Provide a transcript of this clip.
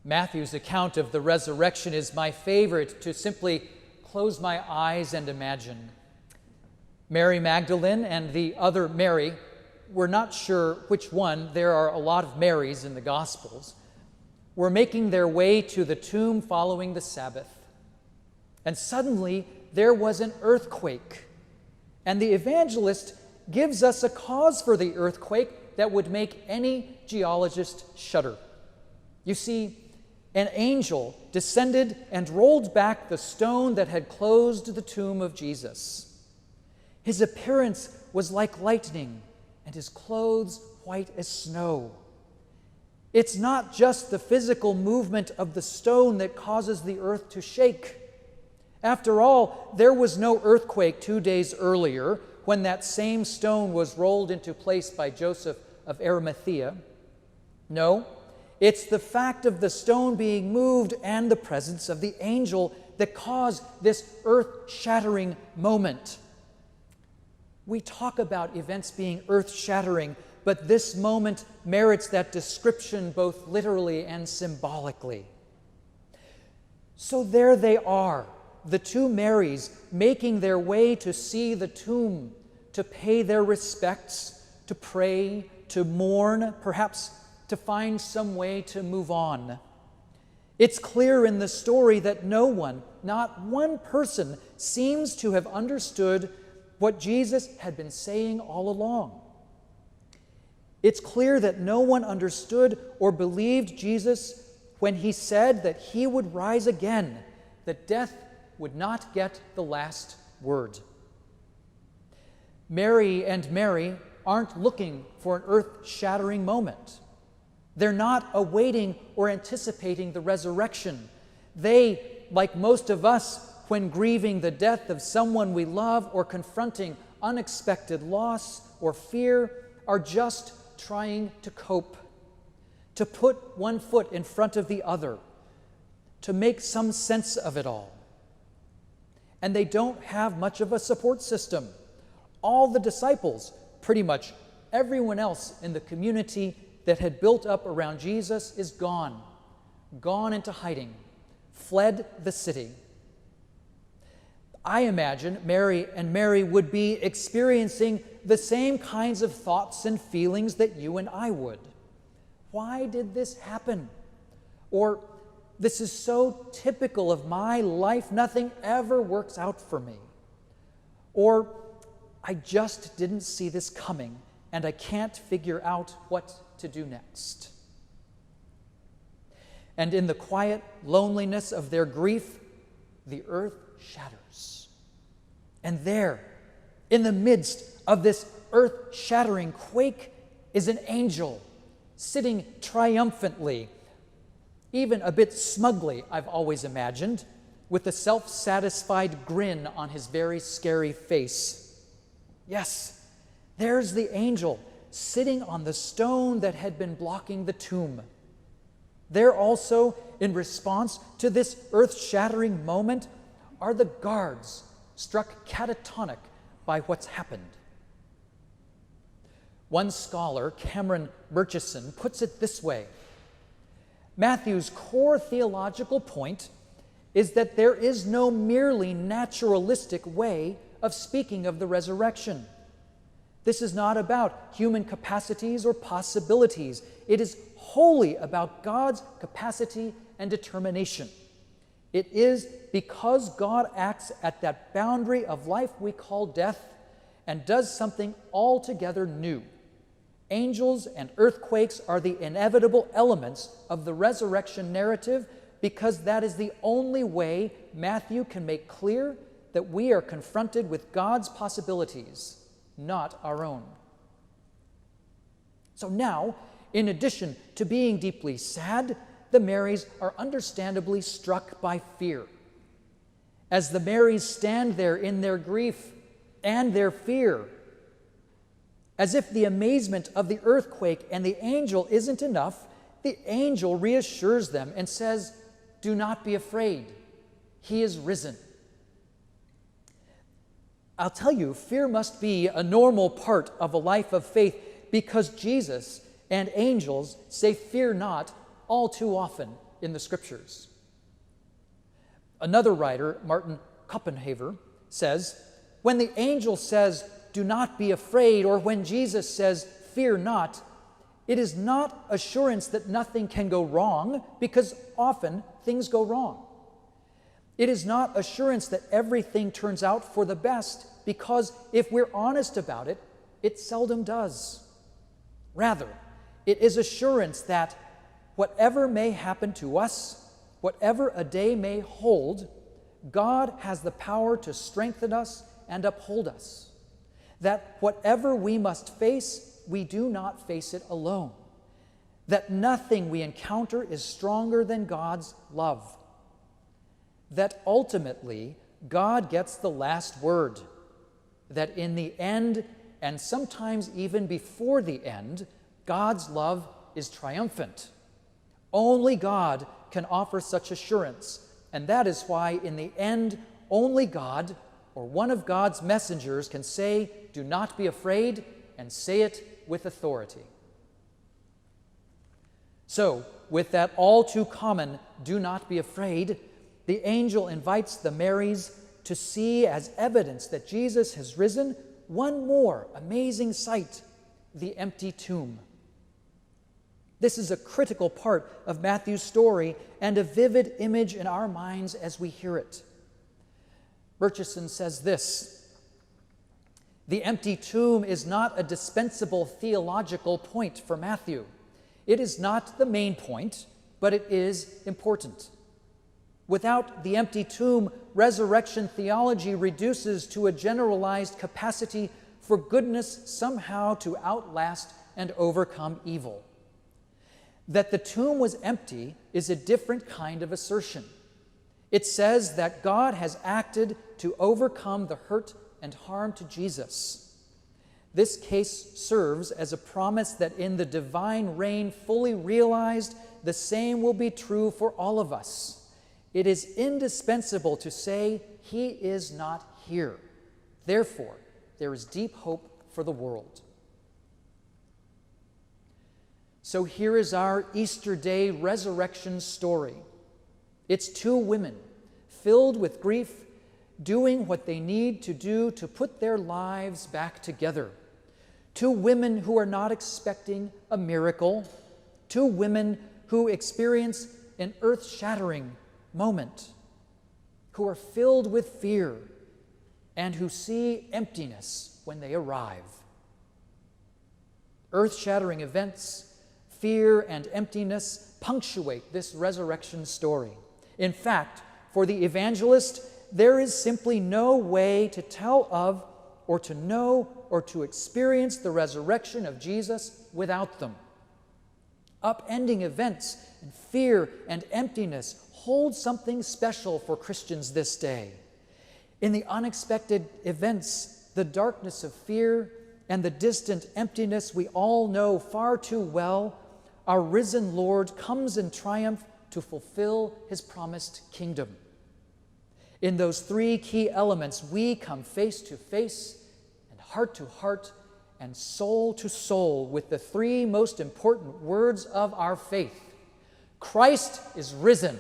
Matthew's account of the resurrection is my favorite to simply close my eyes and imagine. Mary Magdalene and the other Mary, we're not sure which one, there are a lot of Marys in the Gospels, were making their way to the tomb following the Sabbath. And suddenly there was an earthquake. And the evangelist gives us a cause for the earthquake that would make any geologist shudder. You see, an angel descended and rolled back the stone that had closed the tomb of Jesus. His appearance was like lightning, and his clothes white as snow. It's not just the physical movement of the stone that causes the earth to shake. After all, there was no earthquake 2 days earlier when that same stone was rolled into place by Joseph of Arimathea. No, it's the fact of the stone being moved and the presence of the angel that caused this earth-shattering moment. We talk about events being earth-shattering, but this moment merits that description both literally and symbolically. So there they are, the two Marys making their way to see the tomb, to pay their respects, to pray, to mourn, perhaps to find some way to move on. It's clear in the story that no one, not one person, seems to have understood what Jesus had been saying all along. It's clear that no one understood or believed Jesus when he said that he would rise again, that death would not get the last word. Mary and Mary aren't looking for an earth-shattering moment. They're not awaiting or anticipating the resurrection. They, like most of us, when grieving the death of someone we love or confronting unexpected loss or fear, are just trying to cope, to put one foot in front of the other, to make some sense of it all. And they don't have much of a support system. All the disciples, pretty much everyone else in the community that had built up around Jesus is gone into hiding, fled the city. I imagine Mary would be experiencing the same kinds of thoughts and feelings that you and I would. Why did this happen? Or, this is so typical of my life, nothing ever works out for me. Or, I just didn't see this coming, and I can't figure out what to do next. And in the quiet loneliness of their grief, the earth shatters. And there, in the midst of this earth-shattering quake, is an angel sitting triumphantly, even a bit smugly, I've always imagined, with a self-satisfied grin on his very scary face. Yes, there's the angel sitting on the stone that had been blocking the tomb. There also, in response to this earth-shattering moment, are the guards struck catatonic by what's happened. One scholar, Cameron Murchison, puts it this way: Matthew's core theological point is that there is no merely naturalistic way of speaking of the resurrection. This is not about human capacities or possibilities. It is wholly about God's capacity and determination. It is because God acts at that boundary of life we call death and does something altogether new. Angels and earthquakes are the inevitable elements of the resurrection narrative because that is the only way Matthew can make clear that we are confronted with God's possibilities, not our own. So now, in addition to being deeply sad, the Marys are understandably struck by fear. As the Marys stand there in their grief and their fear, as if the amazement of the earthquake and the angel isn't enough, the angel reassures them and says, "Do not be afraid. He is risen." I'll tell you, fear must be a normal part of a life of faith because Jesus and angels say fear not all too often in the Scriptures. Another writer, Martin Koppenhaver, says, when the angel says, "Do not be afraid," or when Jesus says, "Fear not," it is not assurance that nothing can go wrong, because often things go wrong. It is not assurance that everything turns out for the best, because if we're honest about it, it seldom does. Rather, it is assurance that whatever may happen to us, whatever a day may hold, God has the power to strengthen us and uphold us. That whatever we must face, we do not face it alone. That nothing we encounter is stronger than God's love. That ultimately, God gets the last word. That in the end, and sometimes even before the end, God's love is triumphant. Only God can offer such assurance, and that is why in the end, only God or one of God's messengers can say, "Do not be afraid," and say it with authority. So, with that all too common "do not be afraid," the angel invites the Marys to see as evidence that Jesus has risen one more amazing sight, the empty tomb. This is a critical part of Matthew's story and a vivid image in our minds as we hear it. Murchison says this: the empty tomb is not a dispensable theological point for Matthew. It is not the main point, but it is important. Without the empty tomb, resurrection theology reduces to a generalized capacity for goodness somehow to outlast and overcome evil. That the tomb was empty is a different kind of assertion. It says that God has acted to overcome the hurt and harm to Jesus. This case serves as a promise that in the divine reign fully realized, the same will be true for all of us. It is indispensable to say, "He is not here." Therefore, there is deep hope for the world. So here is our Easter Day resurrection story. It's two women filled with grief, doing what they need to do to put their lives back together. Two women who are not expecting a miracle. Two women who experience an earth-shattering moment, who are filled with fear and who see emptiness when they arrive. Earth-shattering events, fear and emptiness punctuate this resurrection story. In fact, for the evangelist, there is simply no way to tell of or to know or to experience the resurrection of Jesus without them. Upending events and fear and emptiness hold something special for Christians this day. In the unexpected events, the darkness of fear and the distant emptiness we all know far too well, our risen Lord comes in triumph to fulfill his promised kingdom. In those three key elements, we come face to face and heart to heart and soul to soul with the three most important words of our faith. Christ is risen.